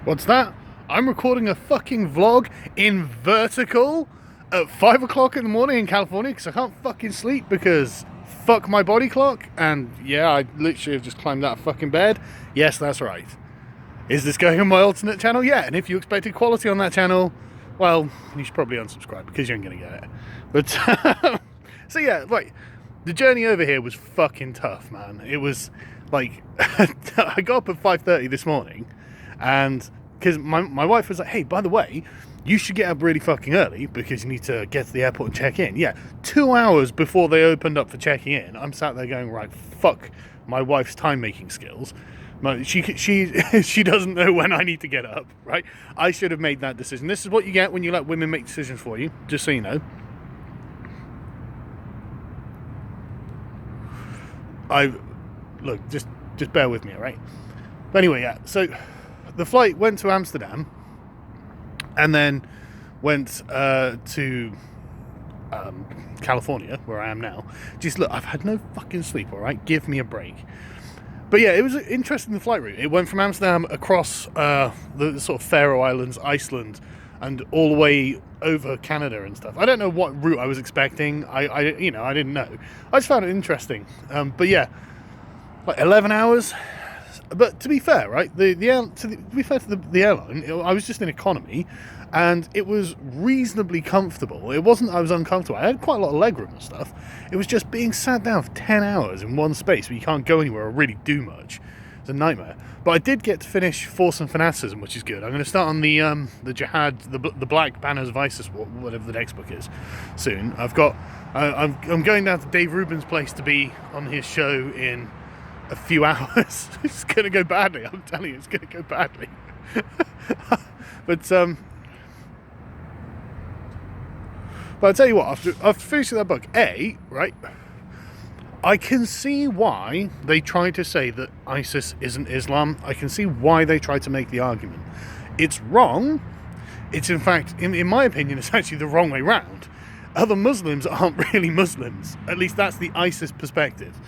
What's that? I'm recording a fucking vlog in vertical at 5 o'clock in the morning in California because I can't fucking sleep because fuck my body clock. And yeah, I literally have just climbed out of fucking bed. Yes, that's right. Is this going on my alternate channel? Yeah, and if you expected quality on that channel, well, you should probably unsubscribe because you ain't gonna get it. But so yeah, like the journey over here was fucking tough, man. It was like I got up at 5:30 this morning, and because my wife was like, hey, by the way, you should get up really fucking early because you need to get to the airport and check in. Yeah, 2 hours before they opened up for checking in, I'm sat there going, right, fuck my wife's time making skills. She doesn't know when I need to get up, right? I should have made that decision. This is what you get when you let women make decisions for you, just so you know. Look, just bear with me, all right? But anyway, yeah, so the flight went to Amsterdam and then went to California, where I am now. Just look, I've had no fucking sleep, all right? Give me a break. But yeah, it was interesting, the flight route. It went from Amsterdam across the sort of Faroe Islands, Iceland, and all the way over Canada and stuff. I don't know what route I was expecting. I didn't know. I just found it interesting. But yeah, like 11 hours. But to be fair, right, to be fair to the airline, I was just in economy, and it was reasonably comfortable. It wasn't I was uncomfortable. I had quite a lot of legroom and stuff. It was just being sat down for 10 hours in one space where you can't go anywhere or really do much. It's a nightmare. But I did get to finish Force and Fanaticism, which is good. I'm going to start on the Jihad, the Black Banners of ISIS, whatever the next book is, soon. I'm going down to Dave Rubin's place to be on his show in a few hours. It's going to go badly. I'm telling you, it's going to go badly. But I'll tell you what, after finishing that book, right, I can see why they try to say that ISIS isn't Islam. I can see why they try to make the argument. It's wrong. It's, in fact, in my opinion, it's actually the wrong way round. Other Muslims aren't really Muslims. At least that's the ISIS perspective.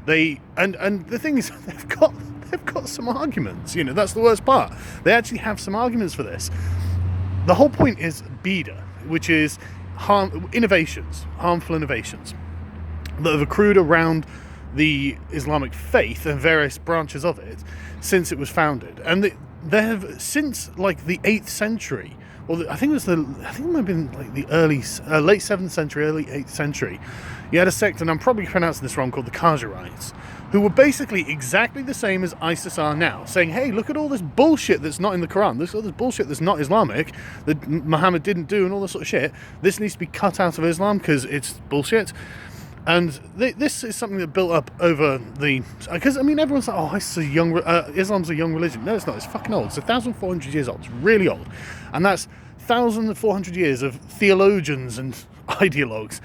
And the thing is, they've got some arguments. You know, that's the worst part. They actually have some arguments for this. The whole point is bida, which is harmful innovations that have accrued around the Islamic faith and various branches of it since it was founded, and they have since like the 8th century. Well, I think it might have been like the late 7th century, early 8th century. You had a sect, and I'm probably pronouncing this wrong, called the Khazarites, who were basically exactly the same as ISIS are now, saying, hey, look at all this bullshit that's not in the Quran, look at all this bullshit that's not Islamic, that Muhammad didn't do, and all this sort of shit. This needs to be cut out of Islam because it's bullshit. And this is something that built up over because I mean, everyone's like, oh, Islam's a young religion. No, it's not. It's fucking old. It's 1,400 years old. It's really old. And that's 1,400 years of theologians and ideologues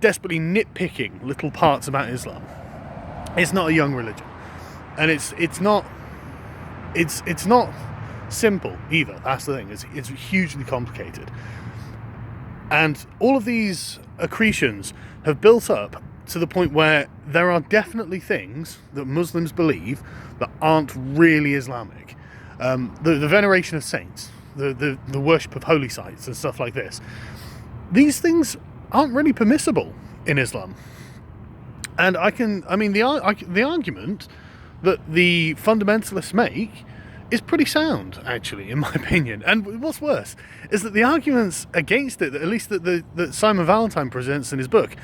desperately nitpicking little parts about Islam. It's not a young religion, and it's not simple either. That's the thing. It's hugely complicated, and all of these accretions have built up to the point where there are definitely things that Muslims believe that aren't really Islamic. The veneration of saints, the worship of holy sites and stuff like this. These things aren't really permissible in Islam. And the argument that the fundamentalists make is pretty sound, actually, in my opinion. And what's worse is that the arguments against it, at least that Simon Valentine presents in his book,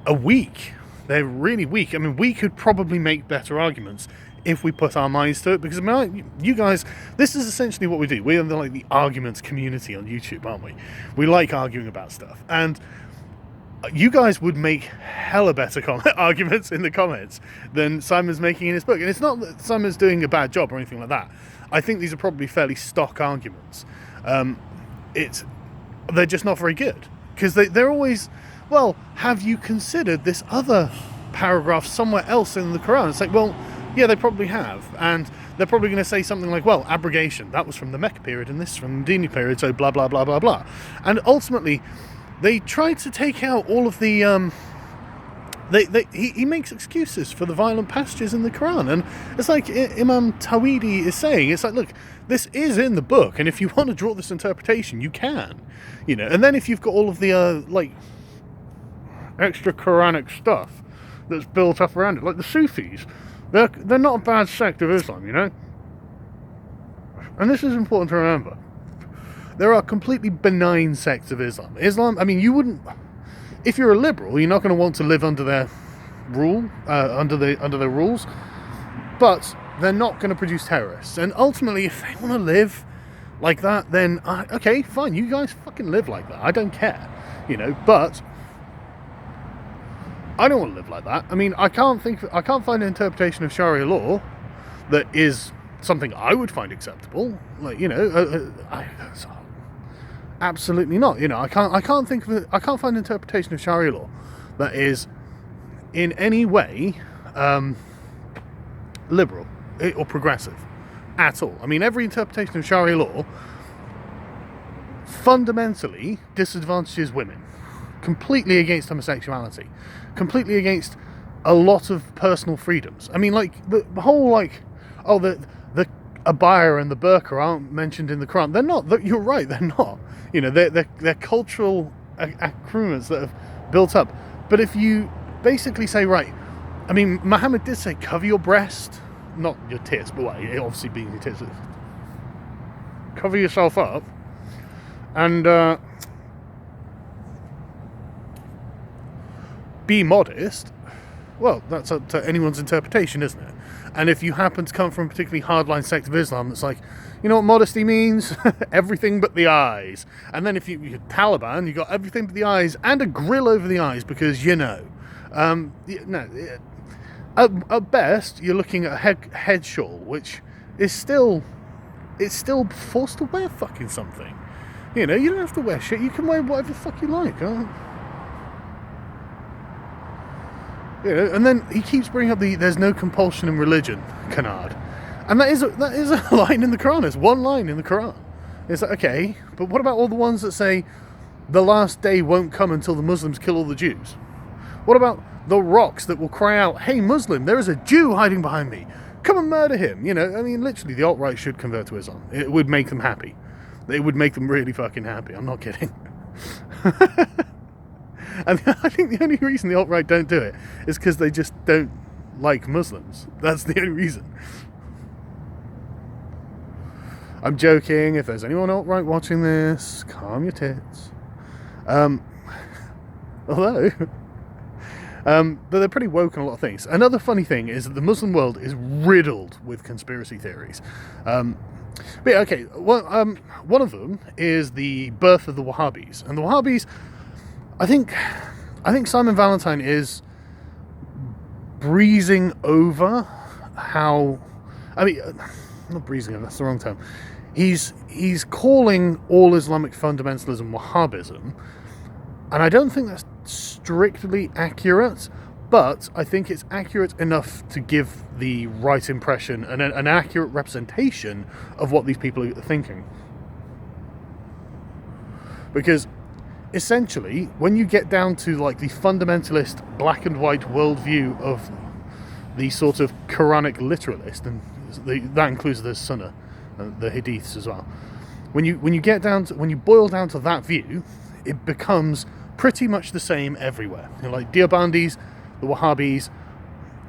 are weak. They're really weak. I mean, we could probably make better arguments if we put our minds to it, because I mean, you guys, this is essentially what we do. We are the arguments community on YouTube, aren't we? We like arguing about stuff, and you guys would make hella better arguments in the comments than Simon's making in his book. And it's not that Simon's doing a bad job or anything like that. I think these are probably fairly stock arguments. They're just not very good, because they're always, well, have you considered this other paragraph somewhere else in the Quran? It's like, well, yeah, they probably have. And they're probably going to say something like, well, abrogation, that was from the Mecca period and this from the Medina period, so blah, blah, blah, blah, blah. And ultimately, they try to take out all of the he makes excuses for the violent passages in the Quran, and it's like Imam Tawhidi is saying, it's like, look, this is in the book, and if you want to draw this interpretation, you can, and then if you've got all of the like extra Quranic stuff that's built up around it, like the Sufis, they're not a bad sect of Islam, and this is important to remember. There are completely benign sects of Islam, I mean, you wouldn't, if you're a liberal, you're not going to want to live under their rule, under their rules, but they're not going to produce terrorists. And ultimately, if they want to live like that, then okay, fine, you guys fucking live like that. I don't care, But I don't want to live like that. I mean, I can't find an interpretation of Sharia law that is something I would find acceptable. Like, absolutely not. I can't find an interpretation of Sharia law that is in any way liberal or progressive at all. I mean, every interpretation of Sharia law fundamentally disadvantages women, completely against homosexuality, completely against a lot of personal freedoms. I mean, like the whole the abaya and the burqa aren't mentioned in the Quran. They're not. You're right. They're not. They're cultural accoutrements that have built up. But if you basically say, right, I mean, Muhammad did say cover your breast, not your tits, but it obviously being your tits, cover yourself up, and be modest. Well, that's up to anyone's interpretation, isn't it? And if you happen to come from a particularly hardline sect of Islam that's like, you know what modesty means? Everything but the eyes. And then if you're Taliban, you got everything but the eyes and a grill over the eyes because at best you're looking at a head shawl, which is still forced to wear fucking something. You don't have to wear shit. You can wear whatever the fuck you like. And then he keeps bringing up there's no compulsion in religion canard, and that is a line in the Quran. It's one line in the Quran. It's like, okay, but what about all the ones that say the last day won't come until the Muslims kill all the Jews? What about the rocks that will cry out, hey Muslim, there is a Jew hiding behind me, come and murder him? I mean, literally the alt-right should convert to Islam. It would make them happy. It would make them really fucking happy. I'm not kidding. And I think the only reason the alt-right don't do it is because they just don't like Muslims. That's the only reason. I'm joking. If there's anyone alt-right watching this, calm your tits. Although, but they're pretty woke on a lot of things. Another funny thing is that the Muslim world is riddled with conspiracy theories. But yeah, okay, well, one of them is the birth of the Wahhabis. And the Wahhabis, I think Simon Valentine is breezing over how, I mean, not breezing over, that's the wrong term. He's calling all Islamic fundamentalism Wahhabism, and I don't think that's strictly accurate, but I think it's accurate enough to give the right impression and an accurate representation of what these people are thinking. Because essentially, when you get down to like the fundamentalist black and white worldview of the sort of Quranic literalist, and that includes the Sunnah, the Hadiths as well. When you boil down to that view, it becomes pretty much the same everywhere. Like Deobandis, the Wahhabis,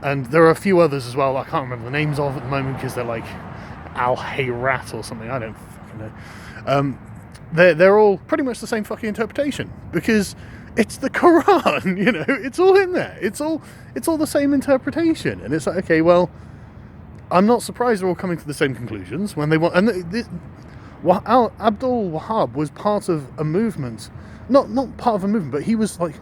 and there are a few others as well I can't remember the names of at the moment because they're like Al-Hayrat or something. I don't fucking know. They're all pretty much the same fucking interpretation because it's the Quran, it's all in there. It's all the same interpretation, and it's like, okay, well, I'm not surprised they're all coming to the same conclusions when they want. And Abdul Wahhab was part of a movement, not part of a movement, but he was like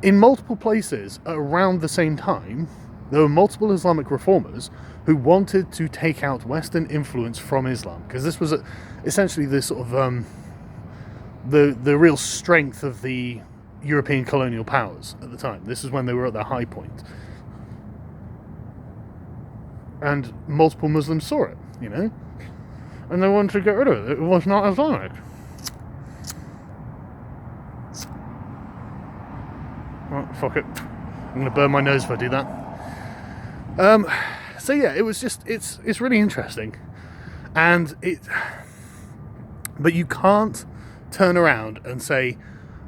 in multiple places around the same time. There were multiple Islamic reformers who wanted to take out Western influence from Islam, because this was essentially the sort of the real strength of the European colonial powers at the time. This is when they were at their high point, and multiple Muslims saw it, and they wanted to get rid of it. It was not Islamic. Well, fuck it. I'm going to burn my nose if I do that. So yeah, it was just, it's really interesting. And but you can't turn around and say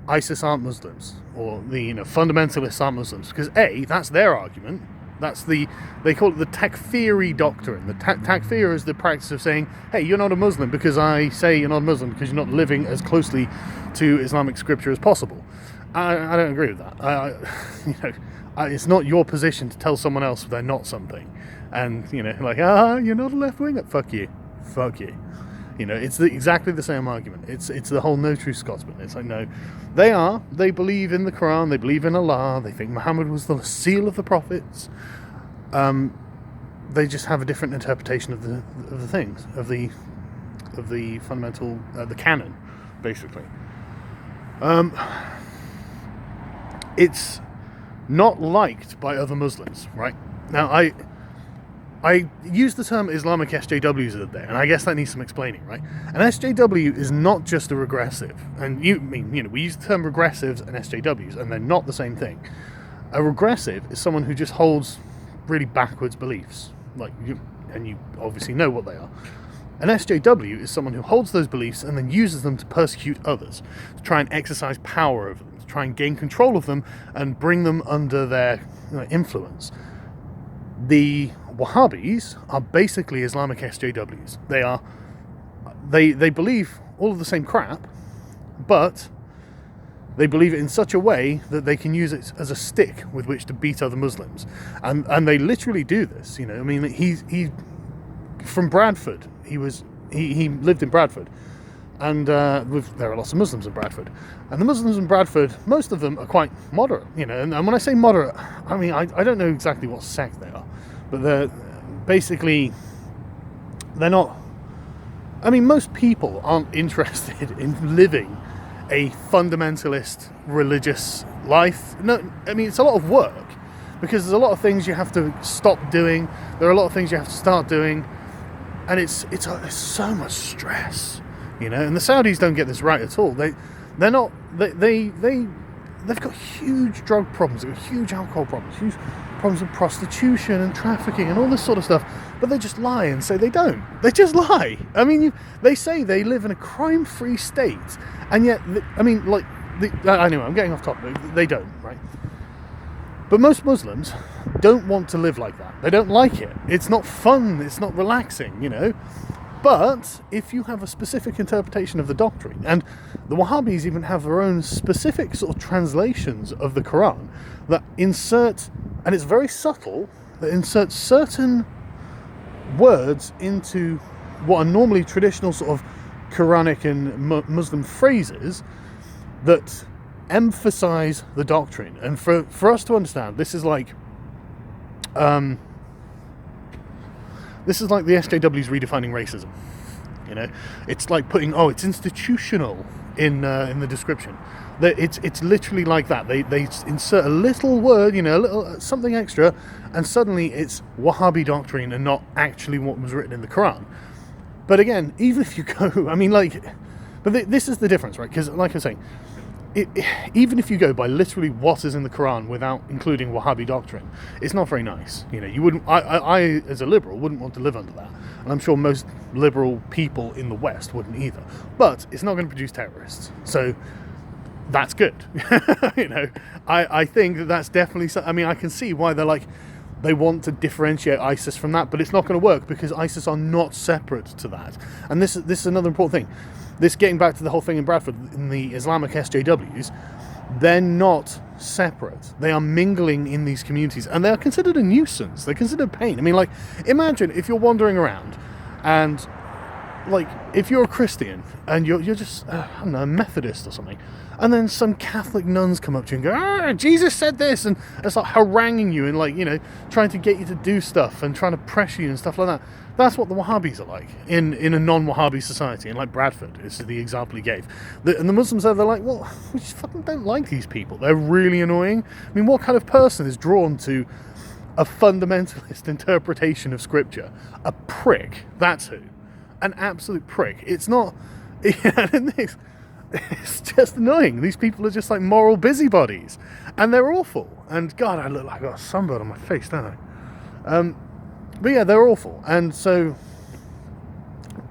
ISIS aren't Muslims, or the fundamentalists aren't Muslims, because that's their argument. They call it the takfiri doctrine. The takfir is the practice of saying, hey, you're not a Muslim because I say you're not a Muslim because you're not living as closely to Islamic scripture as possible. I don't agree with that. It's not your position to tell someone else they're not something. And, you're not a left winger. Fuck you. It's exactly the same argument. It's the whole no true Scotsman. It's like, no, they believe in the Quran, they believe in Allah, they think Muhammad was the seal of the prophets. They just have a different interpretation of the things, of the fundamental, the canon, basically. It's not liked by other Muslims, right? Now, I use the term Islamic SJWs the other day, and I guess that needs some explaining, right? An SJW is not just a regressive, and we use the term regressives and SJWs, and they're not the same thing. A regressive is someone who just holds really backwards beliefs, and you obviously know what they are. An SJW is someone who holds those beliefs and then uses them to persecute others, to try and exercise power over them, to try and gain control of them and bring them under their influence. The Wahhabis are basically Islamic SJWs. They believe all of the same crap, but they believe it in such a way that they can use it as a stick with which to beat other Muslims, and they literally do this. He from Bradford. He lived in Bradford, and there are lots of Muslims in Bradford, and the Muslims in Bradford, most of them are quite moderate. And when I say moderate, I mean I don't know exactly what sect they are. But they're not. I mean, most people aren't interested in living a fundamentalist religious life. No, I mean, it's a lot of work, because there's a lot of things you have to stop doing. There are a lot of things you have to start doing, and it's so much stress, And the Saudis don't get this right at all. They've got huge drug problems, they've got huge alcohol problems, huge problems with prostitution and trafficking and all this sort of stuff, but they just lie and say they don't. They just lie. I mean, they say they live in a crime-free state, and yet, anyway, I'm getting off topic. They don't, right? But most Muslims don't want to live like that. They don't like it. It's not fun. It's not relaxing, But if you have a specific interpretation of the doctrine, and the Wahhabis even have their own specific sort of translations of the Quran that insert, and it's very subtle, that insert certain words into what are normally traditional sort of Quranic and Muslim phrases that emphasize the doctrine. And for us to understand, this is like the SJWs redefining racism. It's like putting it's institutional in the description. It's literally like that. They insert a little word, a little something extra, and suddenly it's Wahhabi doctrine and not actually what was written in the Quran. But again, even if you go, this is the difference, right? Because like I was saying, even if you go by literally what is in the Quran without including Wahhabi doctrine, it's not very nice. You wouldn't. I as a liberal wouldn't want to live under that, and I'm sure most liberal people in the West wouldn't either. But it's not going to produce terrorists, so that's good. I think that's definitely. I can see why they want to differentiate ISIS from that, but it's not going to work because ISIS are not separate to that. And this is another important thing. This, getting back to the whole thing in Bradford, in the Islamic SJWs, they're not separate. They are mingling in these communities, and they are considered a nuisance. They're considered pain. Imagine if you're wandering around, and if you're a Christian and you're just a Methodist or something, and then some Catholic nuns come up to you and go, Jesus said this, and it's like haranguing you and trying to get you to do stuff and trying to pressure you and stuff like that. That's what the Wahhabis are like in a non-Wahhabi society. And like Bradford is the example he gave. And the Muslims there, they're like, well, we just fucking don't like these people. They're really annoying. What kind of person is drawn to a fundamentalist interpretation of scripture? A prick. That's who. An absolute prick. It's not. it's just annoying. These people are just like moral busybodies, and they're awful. And God, I look like I got a sunburn on my face, don't I? But yeah, they're awful, and so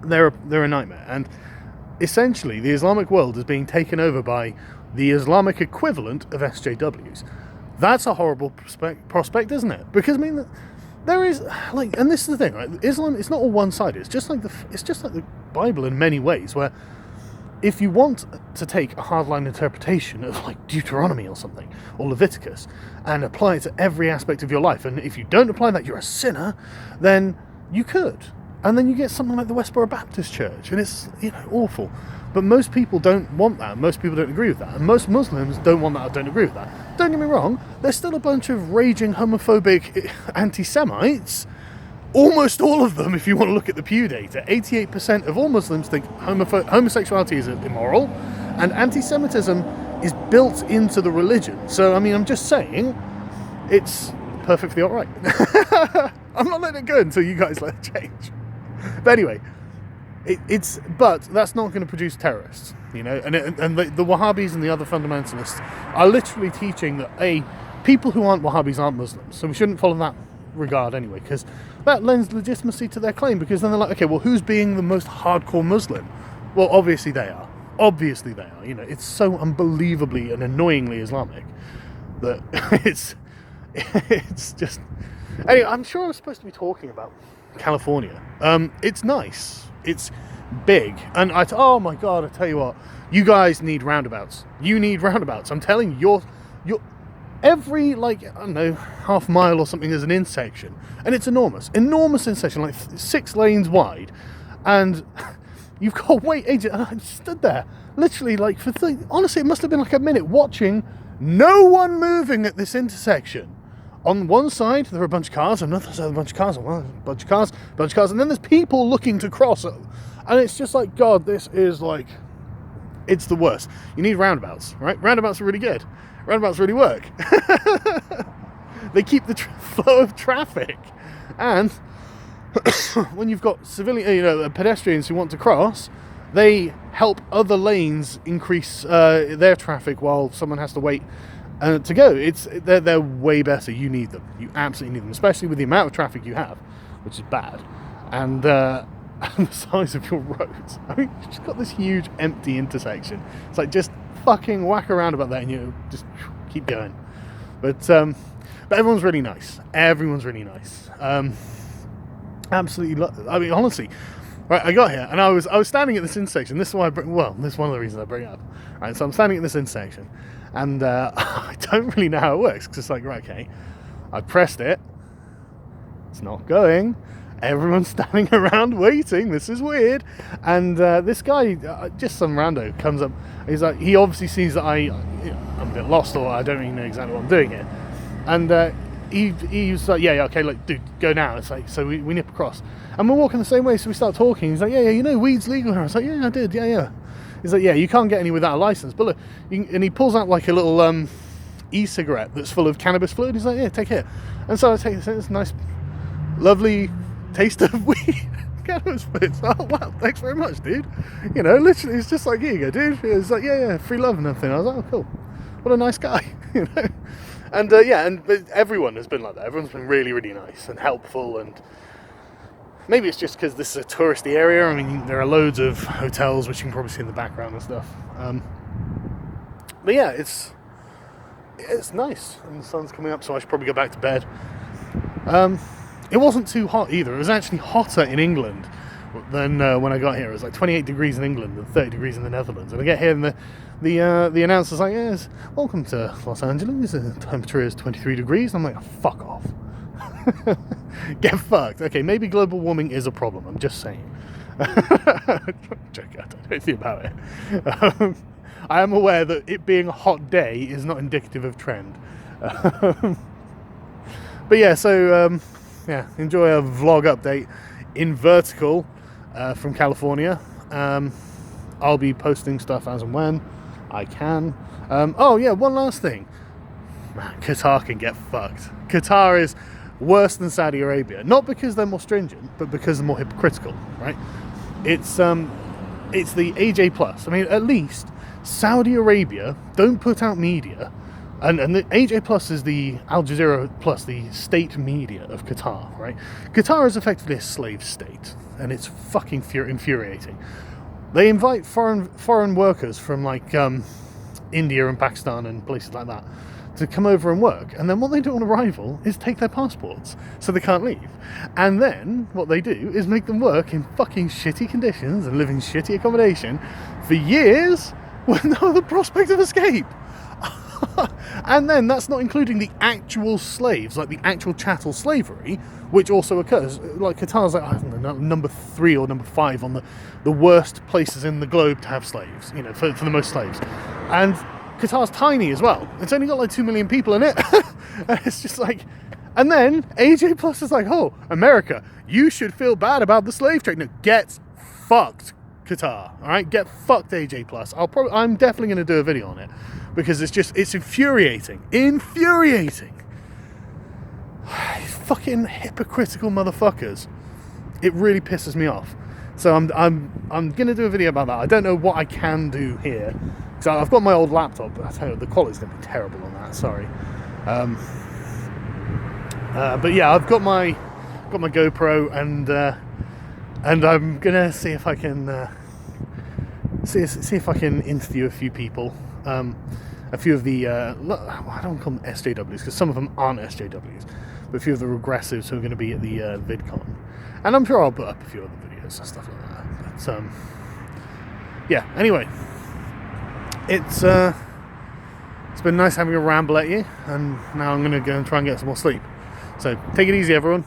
they're a nightmare. And essentially, the Islamic world is being taken over by the Islamic equivalent of SJWs. That's a horrible prospect, isn't it? Because I mean, there is like, and this is the thing, right? Islam, it's not all one-sided. It's just like the Bible in many ways, where if you want to take a hardline interpretation of like Deuteronomy or something, or Leviticus, and apply it to every aspect of your life, and if you don't apply that, you're a sinner, then you could. And then you get something like the Westboro Baptist Church, and it's, awful. But most people don't want that. Most people don't agree with that. And most Muslims don't want that or don't agree with that. Don't get me wrong, there's still a bunch of raging homophobic anti-Semites. Almost all of them, if you want to look at the Pew data. 88% of all Muslims think homosexuality is immoral, and anti-Semitism is built into the religion. So, I mean, I'm just saying, it's perfectly alright. I'm not letting it go until you guys let it change. But anyway, but that's not going to produce terrorists, and the Wahhabis and the other fundamentalists are literally teaching that people who aren't Wahhabis aren't Muslims, so we shouldn't follow that regard anyway, because that lends legitimacy to their claim, because then they're like, okay, well, who's being the most hardcore Muslim? Well, obviously they are. It's so unbelievably and annoyingly Islamic that it's just... Anyway, I'm sure I was supposed to be talking about California. It's nice. It's big. And oh my God, I tell you what, you guys need roundabouts. You need roundabouts. I'm telling you, you're every, like, I don't know, half mile or something is an intersection. And it's enormous. Enormous intersection, like 6 lanes wide. And you've got to wait ages. And I stood there, literally, like, honestly, it must have been like a minute watching no one moving at this intersection. On one side, there are a bunch of cars, on the other side, a bunch of cars, a bunch of cars, and then there's people looking to cross. And it's just like, God, this is like, it's the worst. You need roundabouts, right? Roundabouts are really good. Roundabouts really work. They keep the flow of traffic. And when you've got civilian, pedestrians who want to cross, they help other lanes increase their traffic while someone has to wait to go. They're way better. You need them. You absolutely need them, especially with the amount of traffic you have, which is bad, and the size of your roads. I mean, you've just got this huge empty intersection. It's like, just fucking whack around about that and you just keep going. But everyone's really nice. Everyone's really nice. Absolutely. I mean, honestly, right, I got here and I was standing at this intersection. This is why this is one of the reasons I bring it up. Right, so I'm standing at this intersection, and I don't really know how it works, because it's like, right, okay, I pressed it, it's not going, everyone's standing around waiting, this is weird, and this guy, just some rando, comes up, he's like, he obviously sees that I'm a bit lost, or I don't really know exactly what I'm doing here, and he was like, yeah, okay, like, dude, go now. It's like, so we nip across, and we're walking the same way, so we start talking. He's like, yeah, weed's legal here. I was like, yeah, I did, yeah. He's like, yeah, you can't get any without a license, but look, and he pulls out like a little e-cigarette that's full of cannabis fluid. He's like, yeah, take it. And so I take this nice, lovely taste of weed. Cannabis fluid. Oh, wow, thanks very much, dude. Literally, it's just like, here you go, dude. It's like, yeah, free love and everything. I was like, oh, cool. What a nice guy, And but everyone has been like that. Everyone's been really, really nice and helpful, and maybe it's just because this is a touristy area. I mean, there are loads of hotels, which you can probably see in the background and stuff. But yeah, it's nice, and the sun's coming up, so I should probably go back to bed. It wasn't too hot either. It was actually hotter in England than when I got here. It was like 28 degrees in England and 30 degrees in the Netherlands. And I get here and the announcer's like, yes, welcome to Los Angeles. The temperature is 23 degrees. And I'm like, oh, fuck off. Get fucked. Okay, maybe global warming is a problem. I'm just saying. Joke, I don't know anything about it. I am aware that it being a hot day is not indicative of trend. But yeah, so enjoy a vlog update in vertical from California. I'll be posting stuff as and when I can. One last thing. Man, Qatar can get fucked. Qatar is worse than Saudi Arabia, not because they're more stringent, but because they're more hypocritical, right? It's the AJ plus. I mean, at least Saudi Arabia don't put out media, and the AJ Plus is the Al Jazeera Plus, the state media of Qatar, right? Qatar is effectively a slave state, and it's fucking infuriating. They invite foreign workers from like India and Pakistan and places like that to come over and work, and then what they do on arrival is take their passports so they can't leave, and then what they do is make them work in fucking shitty conditions and live in shitty accommodation for years with no other prospect of escape. And then that's not including the actual slaves, like the actual chattel slavery, which also occurs. Like Qatar's like, I don't know, number 3 or number 5 on the worst places in the globe to have slaves, you know, for the most slaves. And Qatar's tiny as well. It's only got like 2 million people in it. It's just like, and then AJ Plus is like, oh, America, you should feel bad about the slave trade. No, get fucked, Qatar. All right, get fucked, AJ Plus. I'm definitely going to do a video on it because it's infuriating. Fucking hypocritical motherfuckers. It really pisses me off. So I'm gonna do a video about that. I don't know what I can do here. So I've got my old laptop, but I tell you, the quality's gonna be terrible on that. Sorry. But yeah, I've got my GoPro, and I'm gonna see if I can see if I can interview a few people. A few of the I don't call them SJWs because some of them aren't SJWs, but a few of the regressives who are going to be at the Vidcon, and I'm sure I'll put up a few other videos and stuff like that. But yeah. Anyway, it's been nice having a ramble at you, and now I'm going to go and try and get some more sleep. So take it easy, everyone.